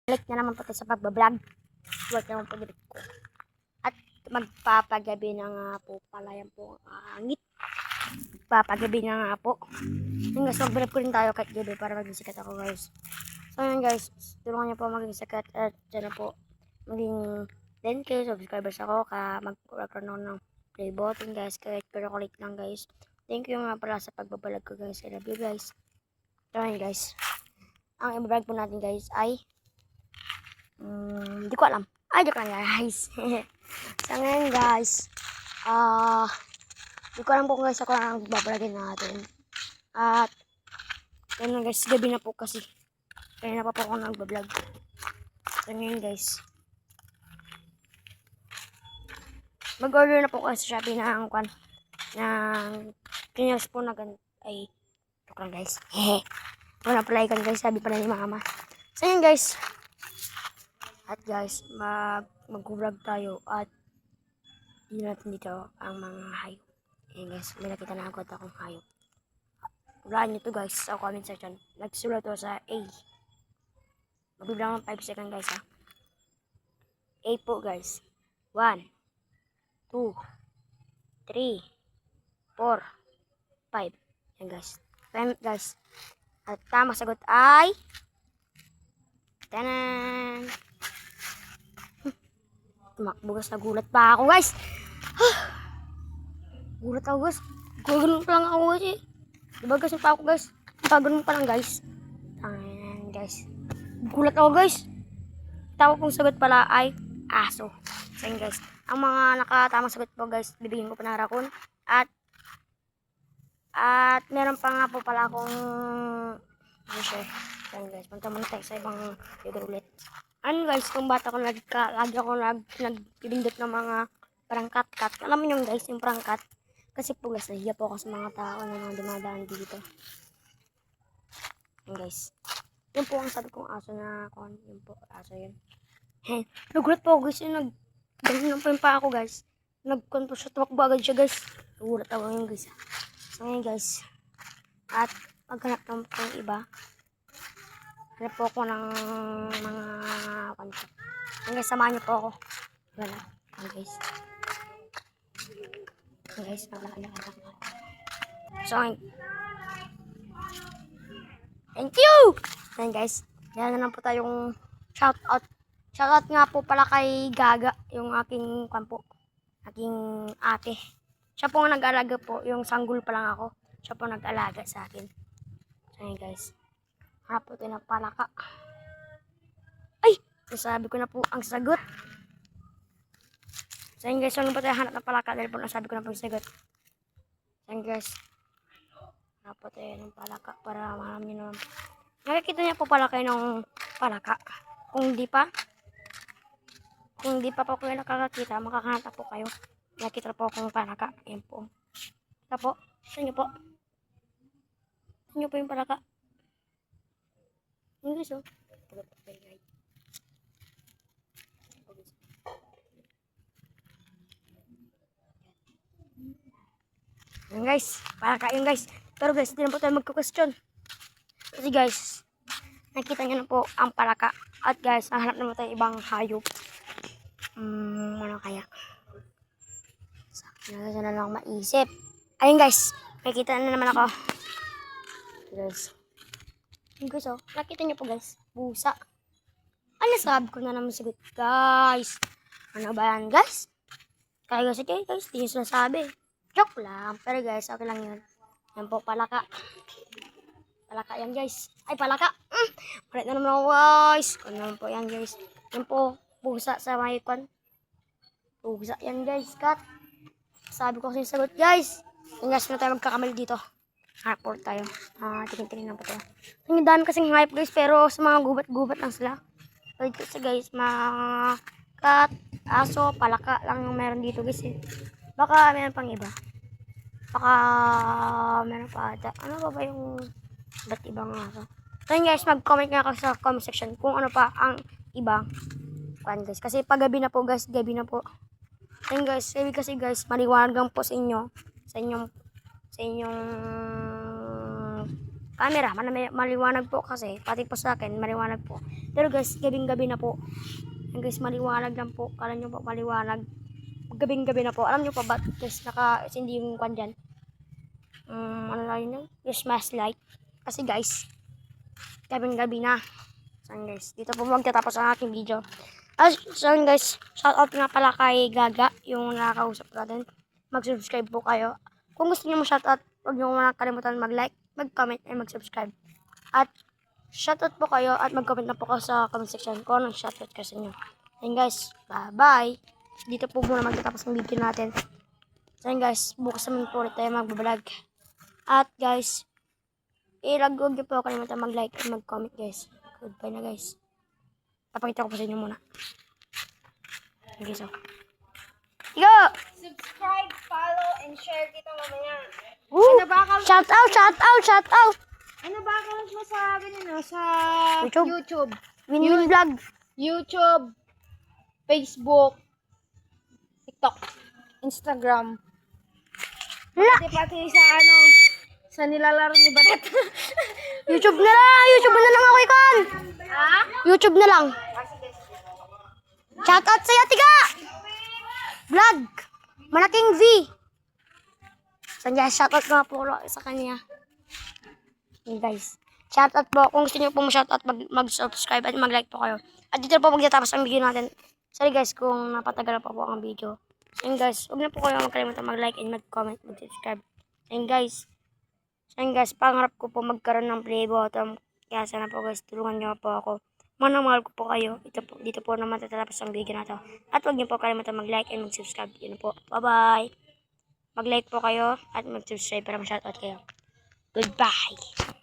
Balik na naman po tayo sa pagbablog. Work naman po dito ko. At magpapagabi na nga po pala yan po ang angit. Papagabi na nga po. Yung guys, mag-vlog ko rin tayo kahit gabi para maging sikat ako guys. So yun guys, tulungan niyo po maging sikat at dyan na po maging 10k subscribers ako mag-upload ng play button guys. Kahit pero kulit lang guys. Thank you nga pala sa pagbabalag ko guys. I love you guys. So yun guys, ang i-vlog po natin guys ay hindi ko alam. Ay, joke lang guys. So ngayon guys, hindi ko alam po guys ako ang babalagin natin. At yun guys, gabi na po kasi. Kaya na pa po ako nagbablog. So ngayon guys, mag-order na po kasi sa Shopee ng cleaners po na ganito. Ay, joke lang guys. Hehe. Wala pala ikan guys, sabi pala ni mama. So yun guys, at guys, mag-vlog tayo at hindi natin dito ang mga hayop. Ayan guys, may nakita na agad akong hayop. Hulaan nyo to guys sa comment section. Nagsulat to sa A. Magbiblang ng 5 seconds guys ha. A po guys. 1, 2, 3, 4, 5. Ayan guys. Time guys. At tama sagot ay tanan! Tumakbo guys, nagulat pa ako guys. Gulat ako guys. Gaganon pa lang ako guys eh. Diba guys, pa ako guys. Gaganon pa lang guys. Ayan guys. Gulat ako guys. Tama pong sagot pala ay aso. So yun guys, ang mga nakatamang sagot po guys, bibigyan ko pa ng rakon. At meron pa nga po pala akong share. So yun guys, punta muna tayo sa ibang video ulit. Ano guys, kung bata ko lagi ako nagpipindot ng mga prangkat. Alam mo yung guys, yung prangkat. Kasi po guys, nahiya po ako sa mga tao na mga dumadaan dito. Yan guys. Yun po ang sabi kong aso na yun po, aso yun. Hey, nagulat po ako guys, yung ganyan po yung pa ako guys. Nagkon po siya, tumakbo agad siya guys. Nagulat ako yun guys. So ngayon guys, at maghanap naman po yung iba. Hanap po ako ng mga kwento. Guys, samahan niyo po ako. Wala. Guys. Guys, so, thank you! Ayan guys. Yan na lang po tayong shout out. Shout out nga po pala kay Gaga, yung aking kampo. Aking ate. Siya po nga nag-alaga po. Yung sanggol pa lang ako. Siya po nag-alaga sa akin. So, ayan guys. Hanap po tayo ng palaka. Ay! Nasabi ko na po ang sagot. So yun guys, so po tayo hanap ng palaka dahil po nasabi ko na po yung sagot. So yun guys, hanap po tayo ng palaka para mahanap nyo naman. Nakikita niya po pala kayo ng palaka. Kung di pa po kayo nakakakita, makakahanap po kayo. Nakikita po akong palaka. Ayan po. Ito po. Sa inyo po. Sa inyo po yung palaka. Yun guys, oh. Yun guys, palaka yun guys. Pero guys, hindi na po tayo magka-question. Kasi guys, nakita nyo na po ang palaka. At guys, nahanap naman tayo ibang hayop. Ano kaya? Sakto na lang maisip. Ayun guys, nakita na naman ako. Guys. Yun guys, oh. Nakita nyo po guys. Busa. Ano sabi ko na naman sagot guys? Ano ba yan guys? Kaya guys, okay guys, di nyo sinasabi. Joke lang. Pero guys, okay lang yun. Yan po, palaka. Palaka yan guys. Ay, palaka. Malit na naman ako guys. Ano naman po yan guys. Yan po, busa sa may kwan. Busa yan guys, cut. Sabi ko kasi yung sagot guys. Yung guys, na tayo magkakamali dito. Harport tayo. Tingin-tingin lang po tayo. Ang dami kasing hype guys, pero sa mga gubat-gubat lang sila. Wait kasi guys, mga cat, aso, palaka lang yung meron dito guys eh. Baka meron pang iba. Baka meron pa ata. Ano ba yung ba't ibang aso? So yun guys, mag-comment nga ako sa comment section kung ano pa ang ibang guys. Kasi pag gabi na po guys, gabi na po. So yun guys, kasi guys, maliwanag lang po sa inyo. Sa inyong camera, maliwanag po kasi, pati po sa akin, maliwanag po. Pero guys, gabing-gabi na po. Yan guys, maliwanag lang po. Kala nyo po maliwanag. Gabing-gabi na po. Alam nyo pa ba guys, naka-sindi yung kwan dyan? Ano lang yun? Christmas light. Kasi guys, gabing-gabi na. So guys, dito po magtatapos ang aking video. So guys, shoutout nga pala kay Gaga, yung nakakausap natin. Mag-subscribe po kayo. Kung gusto niyo mo-shoutout, huwag niyo muna kalimutan mag-like, mag-comment, and mag-subscribe. At shoutout po kayo at mag-comment na po kayo sa comment section kung anong shoutout kasi nyo. And guys, bye-bye. Dito po muna magtatapos ang video natin. So guys, bukas naman po ulit tayo mag-vlog. At guys, huwag niyo po kalimutan mag-like at mag-comment guys. Goodbye na guys. Papakita ko pa sa inyo muna. Okay, so. Go! Subscribe, follow, and share kita mamaya. Woo! Ano ba Shout out! Ano ba account mo sa sa YouTube. YouTube? Winning Vlog. YouTube, Facebook, TikTok, Instagram. Pati sa sa nilalaro ni Baret. YouTube na lang! YouTube na lang ako ikon! Ha? YouTube na lang. Shout out sa'yo, tiga! Vlog! Malaking V! So guys, shout out nga po sa kanya. Okay, guys. Shout out po. Kung gusto niyo po ma-shout out, mag-subscribe at mag-like po kayo. At dito po magtatapos ang video natin. Sorry guys kung napatagal pa po ang video. And guys, huwag na po kayo magkalimutan mag-like and mag-comment, mag-subscribe. And guys, pangarap ko po magkaroon ng play button. Kaya sana po guys, tulungan niyo po ako. Manamahal ko po kayo. Dito po naman tatatapos ang video na to. At huwag niyo po kalimutan mag-like and mag-subscribe. Yun po. Bye-bye. Mag-like po kayo at mag-subscribe para ma-shoutout kayo. Goodbye.